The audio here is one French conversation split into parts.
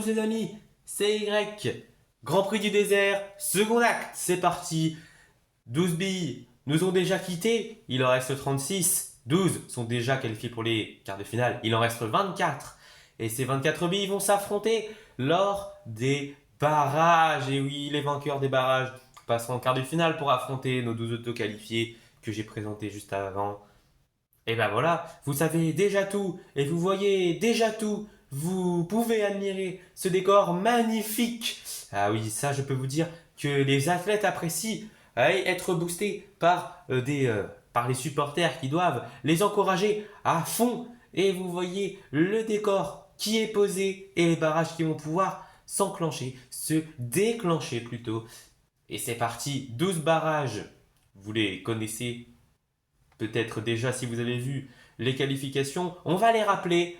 les amis, c'est Y. Grand Prix du désert, second acte, c'est parti. 12 billes nous ont déjà quittés, il en reste 36. 12 sont déjà qualifiés pour les quarts de finale, il en reste 24. Et ces 24 billes vont s'affronter lors des barrages. Et oui, les vainqueurs des barrages passeront en quart de finale pour affronter nos 12 auto-qualifiés que j'ai présentés juste avant. Et ben voilà, vous savez déjà tout et vous voyez déjà tout. Vous pouvez admirer ce décor magnifique. Ah oui, ça je peux vous dire que les athlètes apprécient être boostés par les supporters qui doivent les encourager à fond. Et vous voyez le décor qui est posé et les barrages qui vont pouvoir s'enclencher, se déclencher plutôt. Et c'est parti, 12 barrages. Vous les connaissez peut-être déjà si vous avez vu les qualifications. On va les rappeler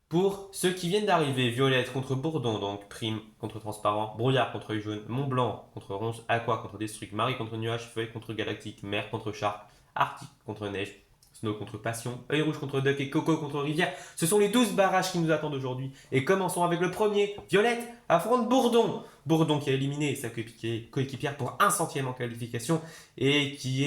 pour ceux qui viennent d'arriver. Violette contre Bourdon, donc Prime contre Transparent, Brouillard contre Œil Jaune, Mont Blanc contre Ronce, Aqua contre Destruct, Marie contre Nuage, Feuille contre Galactique, Mer contre Char, Arctique contre Neige, Snow contre Passion, Œil Rouge contre Duck et Coco contre Rivière. Ce sont les 12 barrages qui nous attendent aujourd'hui. Et commençons avec le premier. Violette affronte Bourdon. Bourdon qui a éliminé sa coéquipière pour un centième en qualification et qui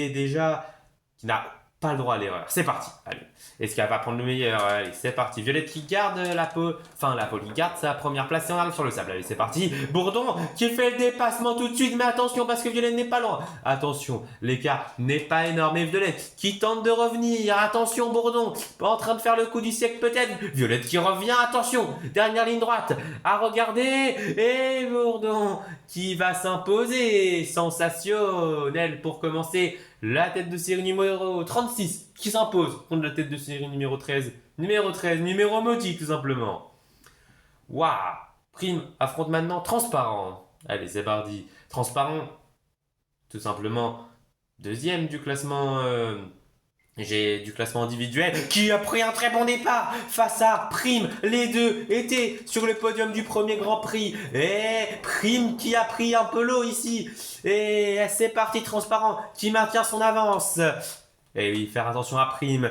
n'a pas le droit à l'erreur. C'est parti. Allez. Est-ce qu'elle va prendre le meilleur? Allez, c'est parti. Violette qui garde qui garde sa première place et on arrive sur le sable. Allez, c'est parti. Bourdon qui fait le dépassement tout de suite, mais attention parce que Violette n'est pas loin. Attention, l'écart n'est pas énorme. Et Violette qui tente de revenir. Attention, Bourdon, en train de faire le coup du siècle peut-être. Violette qui revient. Attention, dernière ligne droite à regarder. Et Bourdon qui va s'imposer. Sensationnel pour commencer. La tête de série numéro 36 qui s'impose contre la tête de série numéro 13. Numéro motique tout simplement. Waouh. Prime affronte maintenant Transparent. Allez, c'est parti. Transparent, tout simplement, deuxième du classement individuel qui a pris un très bon départ face à Prime. Les deux étaient sur le podium du premier Grand Prix. Et Prime qui a pris un peu l'eau ici. Et c'est parti, Transparent qui maintient son avance. Et oui, faire attention à Prime.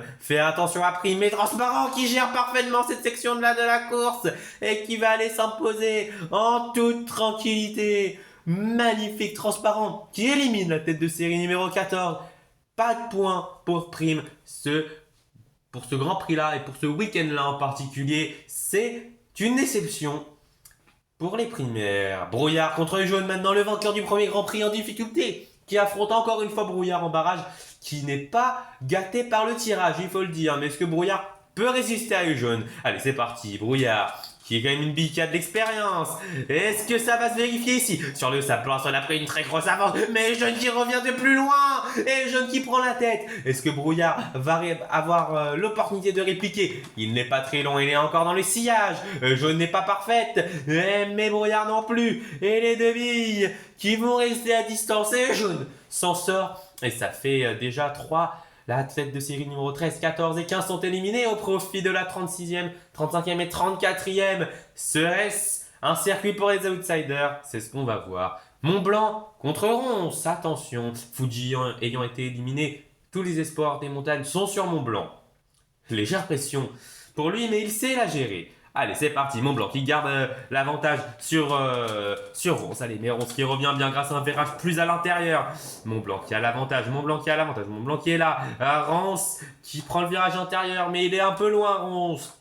Mais Transparent qui gère parfaitement cette section de la course et qui va aller s'imposer en toute tranquillité. Magnifique Transparent qui élimine la tête de série numéro 14. Pas de points pour Prime. Pour ce Grand Prix-là et pour ce week-end-là en particulier, c'est une déception pour les primaires. Brouillard contre les jaunes, maintenant le vainqueur du premier Grand Prix en difficulté, qui affronte encore une fois Brouillard en barrage, qui n'est pas gâté par le tirage, il faut le dire. Mais est-ce que Brouillard peut résister à les jaunes? Allez, c'est parti. Brouillard, qui est quand même une bille qui a de l'expérience. Est-ce que ça va se vérifier ici? Sur le sable, on a pris une très grosse avance, mais Jaune qui revient de plus loin, et Jaune qui prend la tête. Est-ce que Brouillard va avoir l'opportunité de répliquer? Il n'est pas très long, il est encore dans le sillage. Jaune n'est pas parfaite, mais Brouillard non plus. Et les deux billes qui vont rester à distance, et Jaune s'en sort, et ça fait déjà 3. La tête de série numéro 13, 14 et 15 sont éliminés au profit de la 36e, 35e et 34e. Serait-ce un circuit pour les outsiders? C'est ce qu'on va voir. Mont Blanc contre Ronce, attention. Fuji ayant été éliminé, tous les espoirs des montagnes sont sur Mont Blanc. Légère pression pour lui, mais il sait la gérer. Allez, c'est parti. Mont Blanc qui garde l'avantage sur Ronce. Allez, mais Ronce qui revient bien grâce à un virage plus à l'intérieur. Mont Blanc qui a l'avantage. Mont Blanc qui est là. Ronce qui prend le virage intérieur, mais il est un peu loin, Ronce.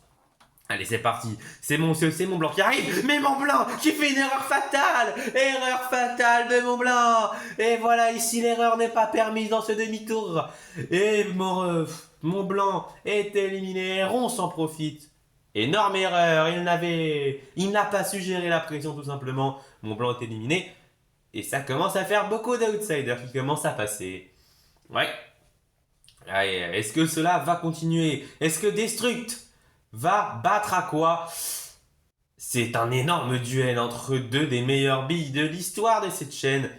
Allez, c'est parti. C'est Mont Blanc qui arrive. Mais Mont Blanc qui fait une erreur fatale. Erreur fatale de Mont Blanc. Et voilà, ici, l'erreur n'est pas permise dans ce demi-tour. Et Mont Blanc est éliminé. Ronce en profite. Énorme erreur, il n'a pas su gérer la pression tout simplement. Mont Blanc est éliminé. Et ça commence à faire beaucoup d'outsiders qui commencent à passer. Ouais. Allez, est-ce que cela va continuer? Est-ce que Destruct va battre Aqua? C'est un énorme duel entre deux des meilleures billes de l'histoire de cette chaîne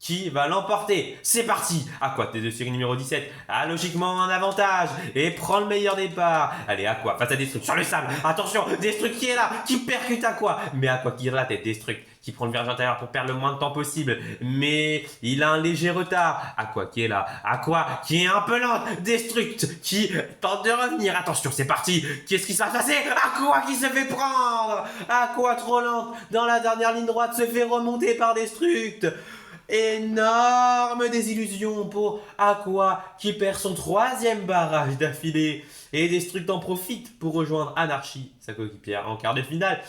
qui va l'emporter. C'est parti. Aqua, tête de série numéro 17, a logiquement un avantage et prend le meilleur départ. Allez, Aqua, face à Destruct, sur le sable. Attention, Destruct qui est là, qui percute Aqua. Mais Aqua qui la tête, Destruct qui prend le virage intérieur pour perdre le moins de temps possible. Mais il a un léger retard. Aqua qui est là. Aqua qui est un peu lente. Destruct qui tente de revenir. Attention, c'est parti. Qu'est-ce qui se va passer? Aqua qui se fait prendre. Aqua trop lente dans la dernière ligne droite se fait remonter par Destruct. Énorme désillusion pour Aqua qui perd son 3e barrage d'affilée. Et Destruct en profite pour rejoindre Anarchy, sa coéquipière, en quart de finale.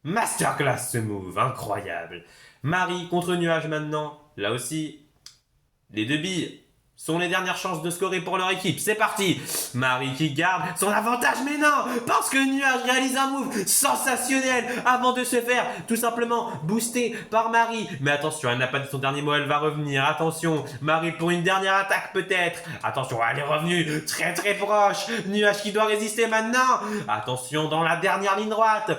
Masterclass ce move, incroyable. Marie contre Nuage maintenant. Là aussi, les deux billes sont les dernières chances de scorer pour leur équipe. C'est parti. Marie qui garde son avantage, mais non, parce que Nuage réalise un move sensationnel avant de se faire tout simplement booster par Marie. Mais attention, elle n'a pas dit son dernier mot, elle va revenir. Attention, Marie pour une dernière attaque peut-être. Attention, elle est revenue très très proche. Nuage qui doit résister maintenant. Attention dans la dernière ligne droite.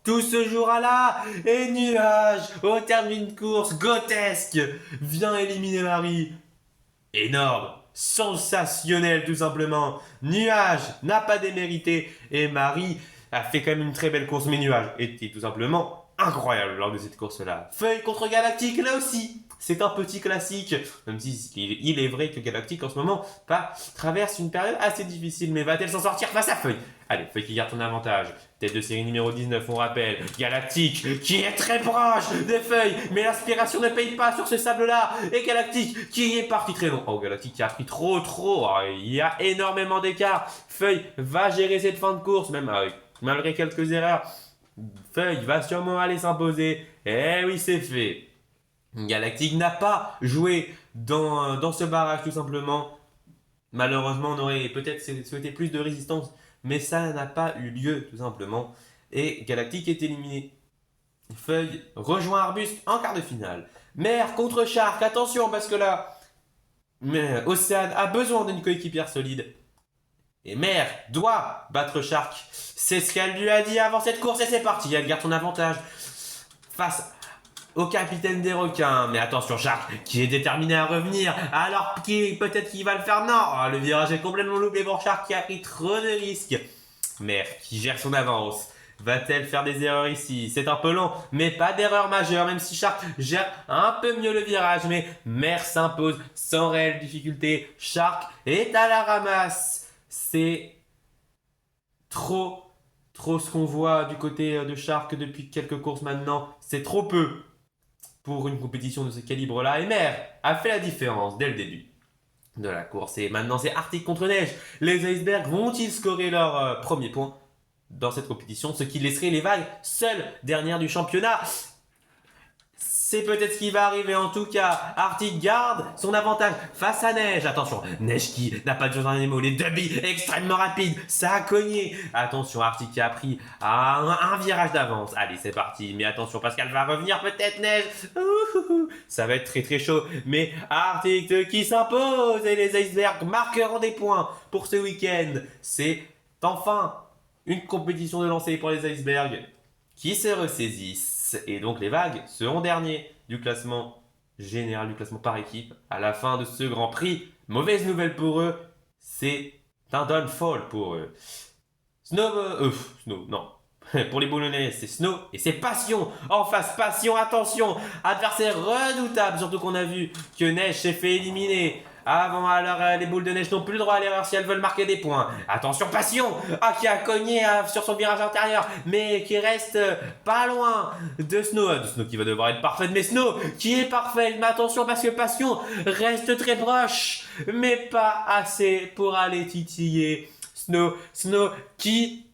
Tout se jouera là, et Nuage, au terme d'une course grotesque, vient éliminer Marie. Énorme, sensationnel tout simplement. Nuage n'a pas démérité et Marie a fait quand même une très belle course. Mais Nuage était tout simplement incroyable lors de cette course-là. Feuille contre Galactique, là aussi. C'est un petit classique, même si il est vrai que Galactique en ce moment traverse une période assez difficile. Mais va-t-elle s'en sortir face à Feuille? Allez, Feuille qui garde son avantage. Tête de série numéro 19, on rappelle. Galactique qui est très proche de Feuille, mais l'aspiration ne paye pas sur ce sable-là. Et Galactique qui est parti très long. Oh, Galactique qui a pris trop. Oh, il y a énormément d'écart. Feuille va gérer cette fin de course, même malgré quelques erreurs. Feuille va sûrement aller s'imposer. Eh oui, c'est fait. Galactique n'a pas joué dans ce barrage tout simplement. Malheureusement, on aurait peut-être souhaité plus de résistance, mais ça n'a pas eu lieu tout simplement. Et Galactique est éliminé. Feuille rejoint Arbuste en quart de finale. Mer contre Shark, attention parce que là, Océane a besoin d'une coéquipière solide. Et Mer doit battre Shark. C'est ce qu'elle lui a dit avant cette course et c'est parti. Elle garde son avantage face au capitaine des requins. Mais attention, Shark qui est déterminé à revenir. Alors peut-être qu'il va le faire. Non, oh, le virage est complètement loupé pour Shark qui a pris trop de risques. Mer qui gère son avance. Va-t-elle faire des erreurs ici? C'est un peu long, mais pas d'erreur majeure, même si Shark gère un peu mieux le virage. Mais Mer s'impose sans réelle difficulté. Shark est à la ramasse. C'est trop ce qu'on voit du côté de Shark depuis quelques courses maintenant. C'est trop peu pour une compétition de ce calibre-là. Et Mer a fait la différence dès le début de la course. Et maintenant, c'est Arctique contre Neige. Les icebergs vont-ils scorer leur premier point dans cette compétition, ce qui laisserait les vagues seules dernières du championnat? C'est peut-être ce qui va arriver. En tout cas, Arctic garde son avantage face à Neige. Attention, Neige qui n'a pas de jeu dans les mots. Les deux billes extrêmement rapides. Ça a cogné. Attention, Arctic qui a pris un virage d'avance. Allez, c'est parti. Mais attention, parce qu'elle va revenir peut-être, Neige. Ça va être très très chaud. Mais Arctic qui s'impose. Et les icebergs marqueront des points pour ce week-end. C'est enfin une compétition de lancer pour les icebergs qui se ressaisissent. Et donc les vagues seront derniers du classement général, du classement par équipe à la fin de ce Grand Prix. Mauvaise nouvelle pour eux, c'est un downfall pour eux. Snow, non. Pour les boulonnais, c'est Snow et c'est Passion. En face, Passion, attention, adversaire redoutable, surtout qu'on a vu que Neige s'est fait éliminer. Avant, alors les boules de neige n'ont plus le droit à l'erreur si elles veulent marquer des points. Attention, Passion, qui a cogné sur son virage intérieur, mais qui reste pas loin de Snow. Snow qui va devoir être parfaite, mais Snow qui est parfaite. Mais attention parce que Passion reste très proche, mais pas assez pour aller titiller Snow. Snow qui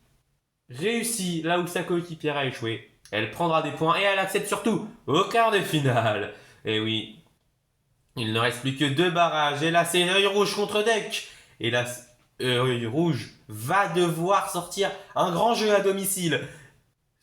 réussit là où sa coéquipière a échoué. Elle prendra des points et elle accède surtout au quart de finale. Et oui. Il ne reste plus que 2 barrages. Et là, c'est Œil Rouge contre Duck. Et là, Œil Rouge va devoir sortir un grand jeu à domicile.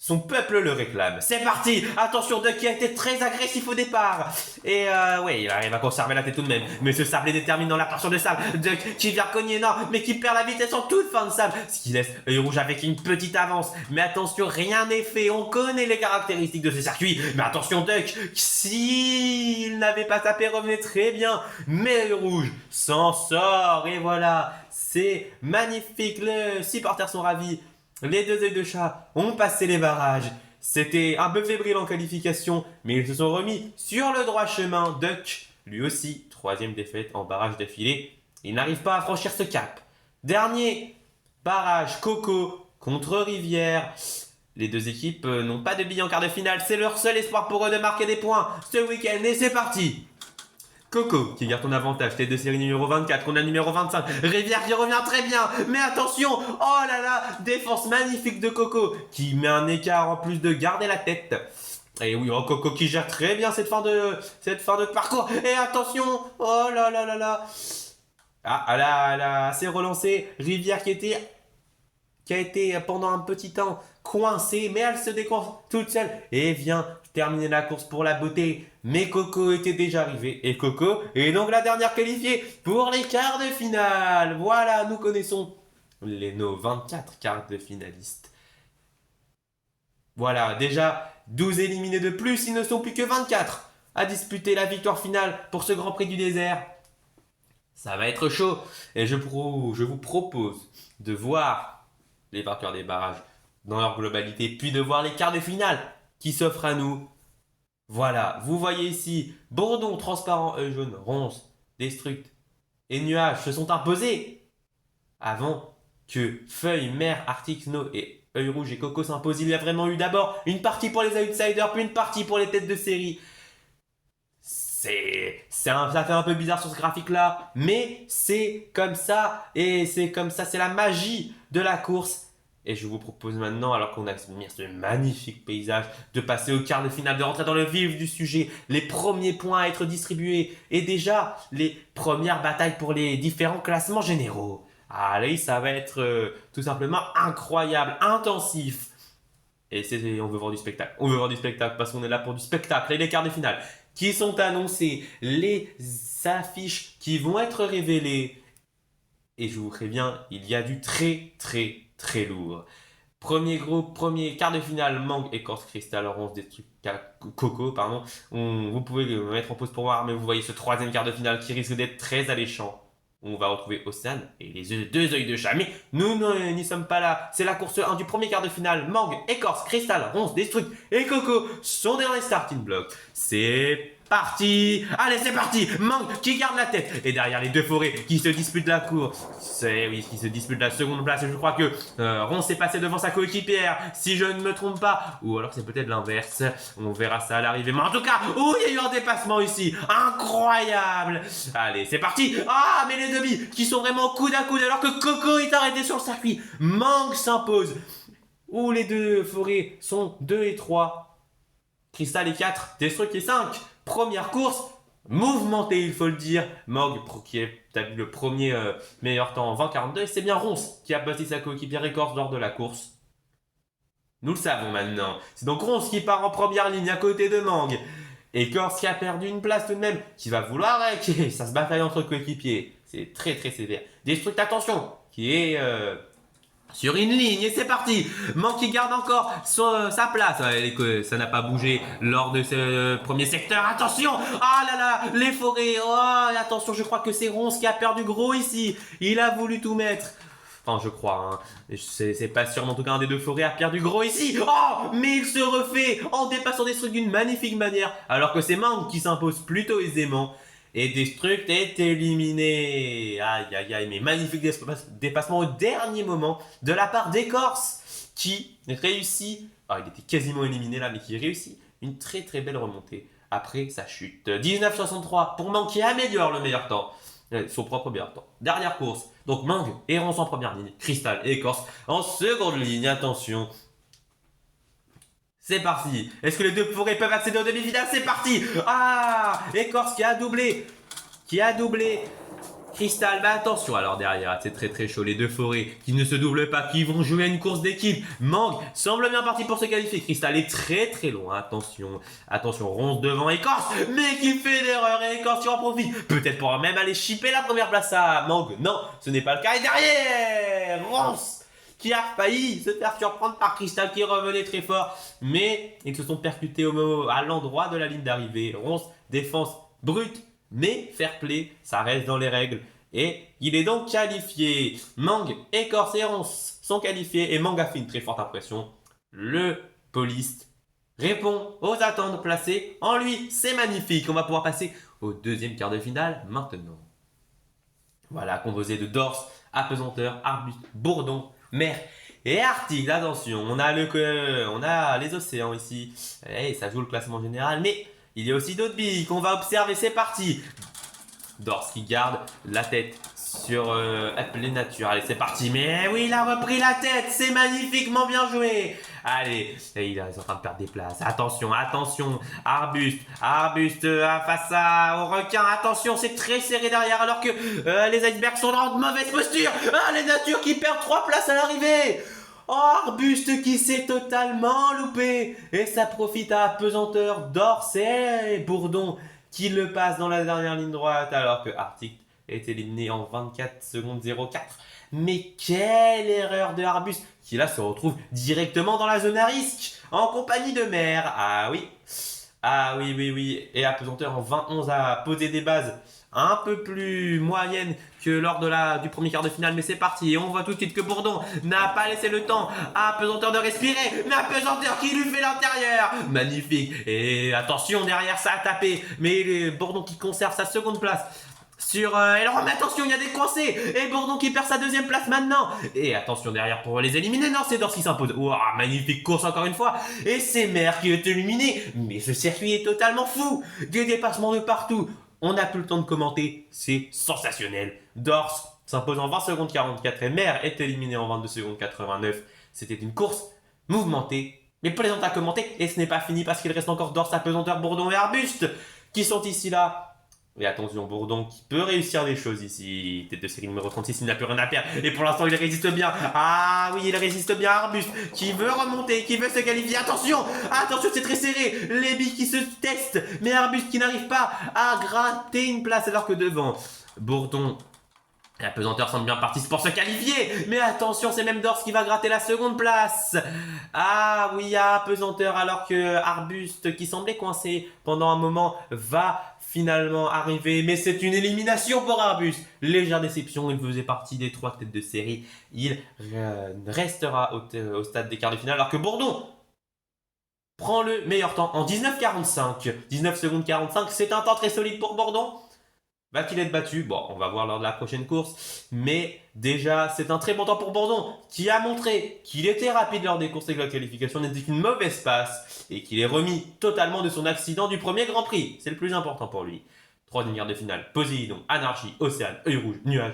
Son peuple le réclame. C'est parti. Attention, Duck qui a été très agressif au départ. Et ouais, il arrive à conserver la tête tout de même. Mais ce sable est déterminé dans la portion de sable. Duck qui vient cogner, non, mais qui perd la vitesse en toute fin de sable. Ce qui laisse Œil Rouge avec une petite avance. Mais attention, rien n'est fait. On connaît les caractéristiques de ce circuit. Mais attention, Duck, s'il n'avait pas tapé, revenait très bien. Mais Œil Rouge s'en sort. Et voilà, c'est magnifique. Les supporters sont ravis. Les deux œils de chat ont passé les barrages. C'était un peu fébrile en qualification, mais ils se sont remis sur le droit chemin. Duck, lui aussi, troisième défaite en barrage d'affilée. Il n'arrive pas à franchir ce cap. Dernier barrage, Coco contre Rivière. Les deux équipes n'ont pas de billet en quart de finale. C'est leur seul espoir pour eux de marquer des points ce week-end. Et c'est parti! Coco qui garde ton avantage, tête de série numéro 24, on a numéro 25, Rivière qui revient très bien, mais attention, oh là là, défense magnifique de Coco, qui met un écart en plus de garder la tête. Et oui, oh, Coco qui gère très bien cette fin de parcours, et attention, oh là là là là. Ah, elle a assez relancé, Rivière qui a été pendant un petit temps coincée, mais elle se décoince toute seule et vient terminer la course pour la beauté. Mais Coco était déjà arrivé et Coco est donc la dernière qualifiée pour les quarts de finale. Voilà, nous connaissons nos 24 quarts de finalistes. Voilà, déjà 12 éliminés de plus, ils ne sont plus que 24 à disputer la victoire finale pour ce Grand Prix du désert. Ça va être chaud et je vous propose de voir les vainqueurs des barrages dans leur globalité, puis de voir les quarts de finale qui s'offrent à nous. Voilà, vous voyez ici, Bourdon, Transparent, Œil Jaune, Ronce, Destruct et Nuage se sont imposés avant que Feuille, Mer, Arctic, Snow et Œil Rouge et Coco s'imposent. Il y a vraiment eu d'abord une partie pour les outsiders, puis une partie pour les têtes de série. Ça fait un peu bizarre sur ce graphique-là, mais c'est comme ça, et c'est comme ça, c'est la magie de la course. Et je vous propose maintenant, alors qu'on a admire ce magnifique paysage, de passer au quart de finale, de rentrer dans le vif du sujet, les premiers points à être distribués, et déjà les premières batailles pour les différents classements généraux. Allez, ça va être tout simplement incroyable, intensif. Et on veut voir du spectacle. On veut voir du spectacle parce qu'on est là pour du spectacle. Et les quarts de finale qui sont annoncés, les affiches qui vont être révélées. Et je vous préviens, il y a du très lourd. Premier groupe, premier quart de finale, Mangue, Écorce, Cristal, Ronce, Destruct, Coco, pardon. Vous pouvez le mettre en pause pour voir, mais vous voyez ce troisième quart de finale qui risque d'être très alléchant. On va retrouver Océane et les deux œils de chat. Mais nous n'y sommes pas là. C'est la course 1 du premier quart de finale. Mangue, Écorce, Cristal, Ronce, Destruct et Coco sont dans les starting blocks. C'est parti. Allez, c'est parti. Mangue qui garde la tête. Et derrière les deux forêts qui se disputent la course. Qui se disputent la seconde place. Et je crois que Ronce est passé devant sa coéquipière. Si je ne me trompe pas. Ou alors c'est peut-être l'inverse. On verra ça à l'arrivée. Mais en tout cas, il y a eu un dépassement ici. Incroyable. Allez, c'est parti. Ah, mais les demi qui sont vraiment coude à coude alors que Coco est arrêté sur le circuit. Mangue s'impose. Où les deux forêts sont 2 et 3. Cristal est 4. Destruct est 5. Première course, mouvementée, il faut le dire. Mangue qui a eu le premier meilleur temps en 20-42. Et c'est bien Ronce qui a battu sa coéquipière Écorce lors de la course. Nous le savons maintenant. C'est donc Ronce qui part en première ligne à côté de Mangue. Écorce qui a perdu une place tout de même, qui va vouloir ça se bataille entre coéquipiers. C'est très sévère. Destruct, attention, qui est sur une ligne, et c'est parti. Mangue qui garde encore sa place. Ça n'a pas bougé lors de ce premier secteur. Attention. Ah là là, les forêts. Oh, attention, je crois que c'est Ronce qui a perdu gros ici. Il a voulu tout mettre. Enfin, je crois, hein. C'est pas sûr, mais en tout cas, un des deux forêts a perdu gros ici. Oh, mais il se refait en dépassant Destruct d'une magnifique manière. Alors que c'est Mangue qui s'impose plutôt aisément. Et Destruct est éliminé. Aïe, mais magnifique dépassement au dernier moment de la part d'Écorce qui réussit. Il était quasiment éliminé là, mais qui réussit une très belle remontée après sa chute. 19,63 pour Mangue qui améliore le meilleur temps. Son propre meilleur temps. Dernière course. Donc Mangue et Ronce en première ligne. Cristal et Écorce en seconde ligne. Attention. C'est parti. Est-ce que les deux forêts peuvent accéder aux demi-finales? C'est parti. Ah, Écorce qui a doublé. Cristal, bah attention alors derrière, c'est très très chaud. Les deux forêts qui ne se doublent pas, qui vont jouer à une course d'équipe. Mang semble bien parti pour se qualifier. Cristal est très très loin. Attention, attention, Ronce devant Écorce, mais qui fait l'erreur et Écorce qui en profite. Peut-être pour même aller chipper la première place à Mang. Non, ce n'est pas le cas. Et derrière, Ronce qui a failli se faire surprendre par Cristal qui revenait très fort. Mais ils se sont percutés à l'endroit de la ligne d'arrivée. Ronce, défense brute. Mais fair play, ça reste dans les règles. Et il est donc qualifié. Mang, Écorce et Ronce sont qualifiés. Et Mang a fait une très forte impression. Le poliste répond aux attentes placées en lui. C'est magnifique. On va pouvoir passer au deuxième quart de finale maintenant. Voilà, composé de Dors, Apesanteur, Arbuste, Bourdon, Mer et Arctique. Attention, on a les océans ici. Et ça joue le classement général. Mais il y a aussi d'autres billes qu'on va observer, c'est parti. Dors qui garde la tête sur les natures. Allez, c'est parti. Mais oui, il a repris la tête, c'est magnifiquement bien joué. Allez, et il est en train de perdre des places. Attention, attention. Arbuste face au requin. Attention, c'est très serré derrière alors que les icebergs sont dans de mauvaise posture. Ah, les natures qui perdent 3 places à l'arrivée. Oh, Arbuste qui s'est totalement loupé. Et ça profite à Apesanteur, Dors et Bourdon qui le passe dans la dernière ligne droite alors que Arctique est éliminé en 24 secondes 04. Mais quelle erreur de Arbuste qui là se retrouve directement dans la zone à risque en compagnie de Mer. Ah oui. Et Apesanteur en 20-11 a posé des bases un peu plus moyenne que lors du premier quart de finale, mais c'est parti et on voit tout de suite que Bourdon n'a pas laissé le temps à Apesanteur de respirer, mais Apesanteur qui lui fait l'intérieur, magnifique, et attention derrière ça a tapé, mais Bourdon qui conserve sa seconde place sur Aileron, mais attention, il y a des coincés, et Bourdon qui perd sa deuxième place maintenant, et attention derrière pour les éliminer, non c'est Dors qui s'impose, wow, magnifique course encore une fois, et c'est Mer qui est éliminé, mais ce circuit est totalement fou, des dépassements de partout. On n'a plus le temps de commenter, c'est sensationnel. Dors s'impose en 20 secondes 44 et Mer est éliminé en 22 secondes 89. C'était une course mouvementée, mais plaisante à commenter. Et ce n'est pas fini parce qu'il reste encore Dors, Apesanteur, Bourdon et Arbuste qui sont ici là. Et attention, Bourdon qui peut réussir des choses ici. Tête de série numéro 36, il n'a plus rien à perdre. Et pour l'instant, il résiste bien. Ah oui, il résiste bien. Arbuste qui veut remonter, qui veut se qualifier. Attention, c'est très serré. Les billes qui se testent. Mais Arbuste qui n'arrive pas à gratter une place alors que devant Bourdon. L'Apesanteur semble bien parti pour se qualifier. Mais attention, c'est même Dors qui va gratter la seconde place. Ah oui, Apesanteur alors que Arbuste qui semblait coincé pendant un moment va finalement arriver. Mais c'est une élimination pour Arbuste. Légère déception, il faisait partie des 3 têtes de série. Il restera au stade des quarts de finale alors que Bourdon prend le meilleur temps en 19,45. 19 secondes 45, c'est un temps très solide pour Bourdon. Va-t-il être battu? Bon, on va voir lors de la prochaine course. Mais déjà, c'est un très bon temps pour Bourdon qui a montré qu'il était rapide lors des courses et que la qualification n'était qu'une mauvaise passe et qu'il est remis totalement de son accident du premier Grand Prix. C'est le plus important pour lui. 3e quart de finale, Poséidon, Anarchie, Océane, Œil Rouge, Nuage.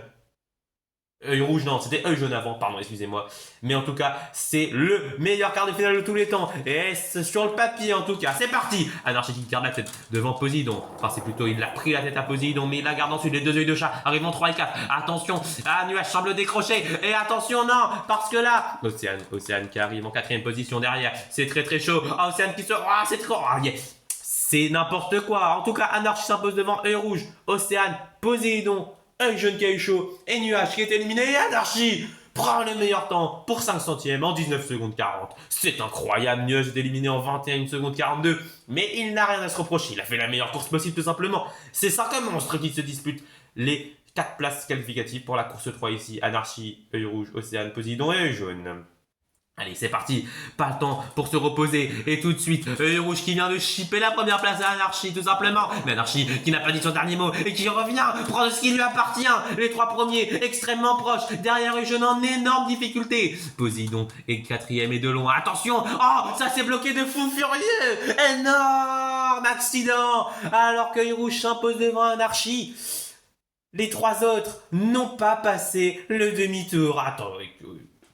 Œil rouge, non, c'était œil jaune avant, pardon, excusez-moi. Mais en tout cas, c'est le meilleur quart de finale de tous les temps. Et c'est sur le papier, en tout cas. C'est parti. Anarchie qui garde la tête devant Poséidon. Enfin, c'est plutôt, il a pris la tête à Poséidon, mais il la garde ensuite. Les 2 œils de chat arrivent en 3 et 4. Attention, Nuage semble décrocher. Et attention, non, parce que là, Océane qui arrive en 4e position derrière. C'est très très chaud. Océane qui se... c'est trop... C'est n'importe quoi. En tout cas, Anarchie s'impose devant œil rouge, Océane, Poséidon, Œil jaune qui a eu chaud et Nuage qui est éliminé et Anarchie prend le meilleur temps pour 5 centièmes en 19 secondes 40. C'est incroyable, Nuage est éliminé en 21 secondes 42, mais il n'a rien à se reprocher, il a fait la meilleure course possible tout simplement. C'est 5 monstres qui se disputent les 4 places qualificatives pour la course 3 ici. Anarchie, œil rouge, Océane, Poséidon et œil jaune. Allez, c'est parti, pas le temps pour se reposer, et tout de suite, œil rouge qui vient de chipper la première place à Anarchie, tout simplement, mais Anarchie qui n'a pas dit son dernier mot, et qui revient prendre ce qui lui appartient, les 3 premiers, extrêmement proches, derrière œil jaune en énorme difficulté, Poséidon est 4e et de loin, attention, ça s'est bloqué de fou furieux, énorme accident, alors qu'œil rouge s'impose devant Anarchie. Les 3 autres n'ont pas passé le demi-tour, attends,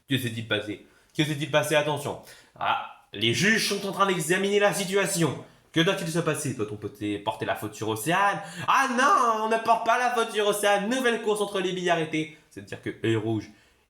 que s'est-il passé? Que s'est-il passé? Attention. Les juges sont en train d'examiner la situation. Que doit-il se passer? Doit-on porter la faute sur Océane? Ah non, on ne porte pas la faute sur Océane. Nouvelle course entre les billes arrêtés. C'est-à-dire que Œil Rouge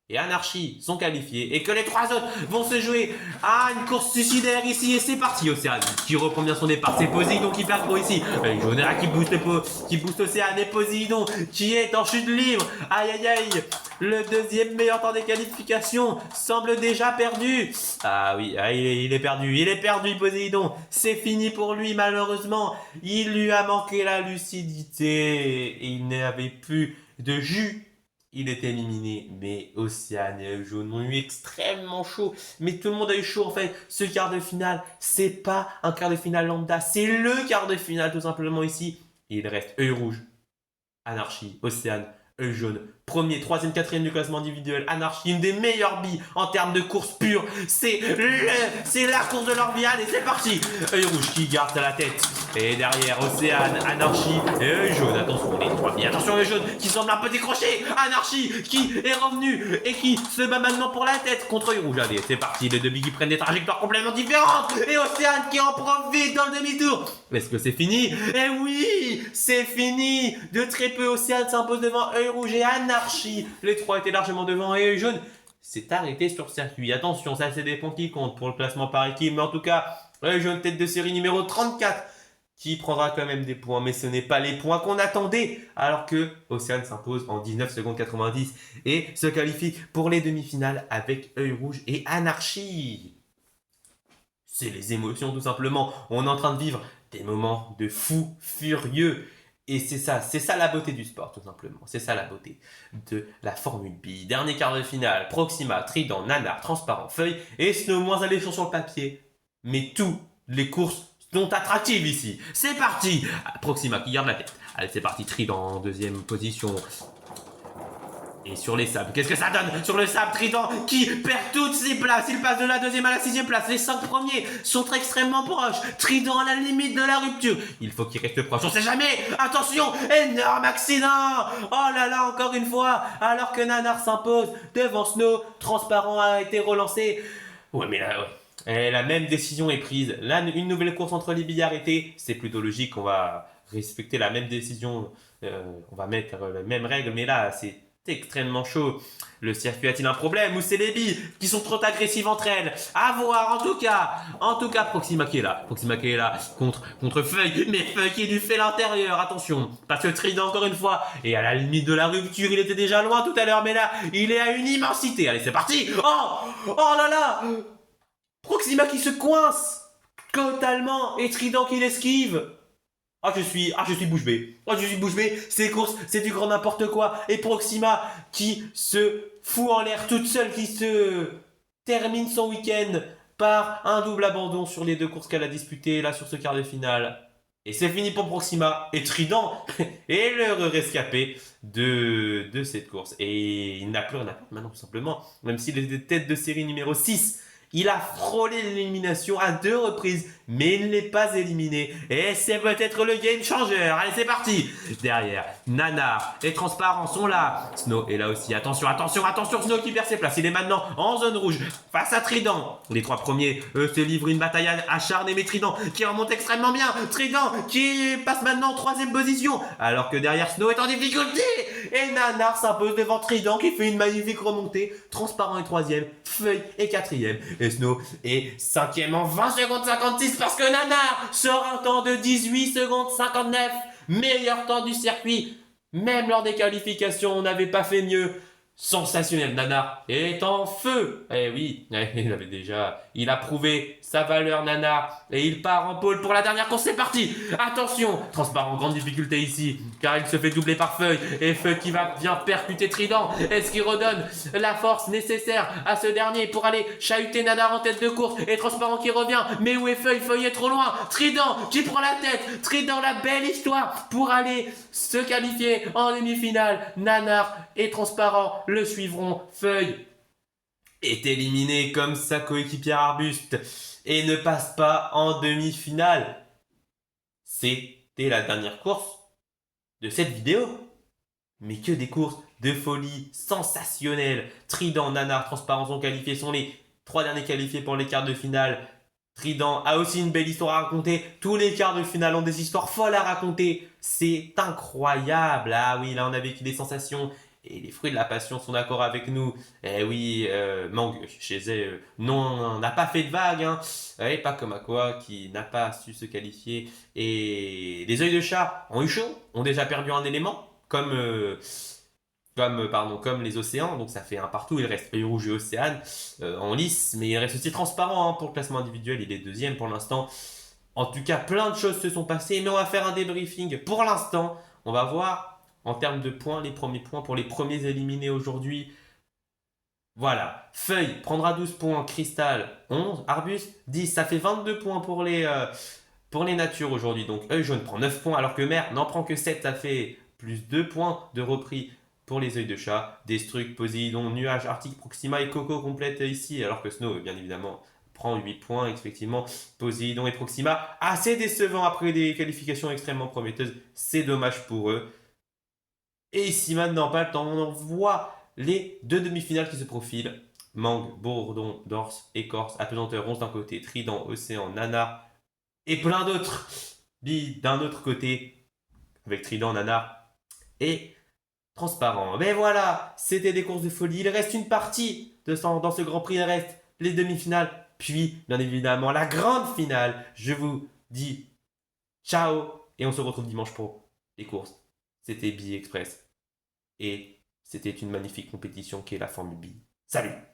et Anarchie sont qualifiés et que les trois autres vont se jouer à une course suicidaire ici. Et c'est parti, Océane qui reprend bien son départ. C'est Poséidon qui perd gros ici. Jonera qui booste Océane et Poséidon qui est en chute libre. Aïe aïe aïe. Le deuxième meilleur temps des qualifications semble déjà perdu. Ah oui, il est perdu. Il est perdu, Poséidon. C'est fini pour lui, malheureusement. Il lui a manqué la lucidité. Et il n'avait plus de jus. Il est éliminé, mais Océane et Œil Jaune ont eu extrêmement chaud. Mais tout le monde a eu chaud en fait. Ce quart de finale, c'est pas un quart de finale lambda, c'est le quart de finale tout simplement ici. Et il reste Œil Rouge, Anarchie, Océane, Œil Jaune. Premier, troisième, quatrième du classement individuel. Anarchie, une des meilleures billes en termes de course pure. C'est la course de leur vie. Allez, c'est parti. Œil Rouge qui garde à la tête. Et derrière, Océane, Anarchie et Œil Jaune. Attention, les trois billes. Attention, Œil Jaune qui semble un peu décroché. Anarchie qui est revenu et qui se bat maintenant pour la tête contre Œil Rouge. Allez, c'est parti. Les deux billes qui prennent des trajectoires complètement différentes. Et Océane qui en profite dans le demi-tour. Est-ce que c'est fini? Eh oui, c'est fini. De très peu, Océane s'impose devant Œil Rouge et Anarchie. Les trois étaient largement devant et Œil Jaune s'est arrêté sur circuit. Attention, ça c'est des points qui comptent pour le classement par équipe. Mais en tout cas, Œil Jaune, tête de série numéro 34, qui prendra quand même des points. Mais ce n'est pas les points qu'on attendait. Alors que Océane s'impose en 19 secondes 90 et se qualifie pour les demi-finales avec Œil Rouge et Anarchie. C'est les émotions tout simplement. On est en train de vivre des moments de fou furieux. Et c'est ça la beauté du sport tout simplement. C'est ça la beauté de la Formule B. Dernier quart de finale, Proxima, Trident, Nanar, Transparent, Feuille et Snow, moins alléchant sur le papier. Mais toutes les courses sont attractives ici. C'est parti. Proxima qui garde la tête. Allez, c'est parti, Trident en deuxième position. Et sur les sables, qu'est-ce que ça donne? Sur le sable, Trident qui perd toutes ses places. Il passe de la deuxième à la sixième place. Les 5 premiers sont extrêmement proches. Trident à la limite de la rupture. Il faut qu'il reste proche. On sait jamais. Attention, énorme accident. Oh là là, encore une fois. Alors que Nanar s'impose devant Snow, Transparent a été relancé. Ouais, mais là, ouais. Et la même décision est prise. Là, une nouvelle course entre les billes arrêtées. C'est plutôt logique. On va respecter la même décision. On va mettre les mêmes règles. Mais là, c'est extrêmement chaud. Le circuit a-t-il un problème ou c'est les billes qui sont trop agressives entre elles? À voir en tout cas Proxima qui est là. Proxima qui est là contre Feuille. Mais Feuille qui est du fait l'intérieur. Attention, parce que Trident encore une fois est à la limite de la rupture. Il était déjà loin tout à l'heure, mais là il est à une immensité. Allez, c'est parti. Oh là là. Proxima qui se coince totalement et Trident qui l'esquive. Je suis bouche bée. Je suis bouche bée. Ces courses, c'est du grand n'importe quoi. Et Proxima qui se fout en l'air toute seule, qui se termine son week-end par un double abandon sur les deux courses qu'elle a disputées là sur ce quart de finale. Et c'est fini pour Proxima. Et Trident est le rescapé de cette course. Et il n'a plus rien à perdre maintenant tout simplement. Même s'il est tête de série numéro 6. Il a frôlé l'élimination à 2 reprises, mais il n'est pas éliminé. Et c'est peut-être le game changer. Allez, c'est parti. Derrière, Nanar et Transparent sont là. Snow est là aussi. Attention, Snow qui perd ses places. Il est maintenant en zone rouge face à Trident. Les 3 premiers se livrent une bataille acharnée, mais Trident qui remonte extrêmement bien. Trident qui passe maintenant en 3e position, alors que derrière Snow est en difficulté. Et Nanar s'impose devant Trident qui fait une magnifique remontée. Transparent est 3e, Feuille est 4e. Et Snow est 5e en 20 secondes 56 parce que Nanar sort un temps de 18 secondes 59. Meilleur temps du circuit. Même lors des qualifications, on n'avait pas fait mieux. Sensationnel, Nanar est en feu. Eh oui, il a prouvé sa valeur, Nanar, et il part en pôle pour la dernière course. C'est parti. Attention, Transparent, grande difficulté ici, car il se fait doubler par Feuille, et Feuille qui vient percuter Trident. Est-ce qu'il redonne la force nécessaire à ce dernier pour aller chahuter Nanar en tête de course, et Transparent qui revient, mais où est Feuille? Feuille est trop loin. Trident qui prend la tête. Trident, la belle histoire pour aller se qualifier en demi-finale. Nanar et Transparent le suivront. Feuille est éliminé comme sa coéquipière Arbuste et ne passe pas en demi-finale. C'était la dernière course de cette vidéo. Mais que des courses de folie sensationnelles. Trident, Nanar, Transparent sont qualifiés, sont les 3 derniers qualifiés pour les quarts de finale. Trident a aussi une belle histoire à raconter. Tous les quarts de finale ont des histoires folles à raconter. C'est incroyable. Ah oui, là on a vécu des sensations. Et les fruits de la passion sont d'accord avec nous. Eh oui, Mang, chez eux, non, on n'a pas fait de vague. Hein. Et pas comme Aqua qui n'a pas su se qualifier. Et les œils de chat ont eu chaud, ont déjà perdu un élément. Comme les océans, donc ça fait un partout, il reste Œil Rouge et Océane en lice, mais il reste aussi transparent pour le classement individuel, il est deuxième pour l'instant. En tout cas, plein de choses se sont passées, mais on va faire un débriefing. Pour l'instant, on va voir en termes de points, les premiers points pour les premiers éliminés aujourd'hui. Voilà, Feuille prendra 12 points, Cristal 11, Arbus 10, ça fait 22 points pour les natures aujourd'hui. Donc œil jaune prend 9 points alors que Mer n'en prend que 7, ça fait plus 2 points de repris pour les œils de chat. Destruct, Poséidon, Nuage, Arctique, Proxima et Coco complètent ici alors que Snow bien évidemment prend 8 points effectivement. Poséidon et Proxima assez décevant après des qualifications extrêmement prometteuses, c'est dommage pour eux. Et ici maintenant, pas le temps, on voit les deux demi-finales qui se profilent. Mangue, Bourdon, Dorse, Écorce, Apesanteur, 11 d'un côté, Trident, Océan, Nana et plein d'autres billes d'un autre côté avec Trident, Nana et Transparent. Mais voilà, c'était des courses de folie. Il reste une partie dans ce Grand Prix. Il reste les demi-finales, puis bien évidemment la grande finale. Je vous dis ciao et on se retrouve dimanche pour les courses. C'était Bee Express et c'était une magnifique compétition qui est la Formule Bee. Salut!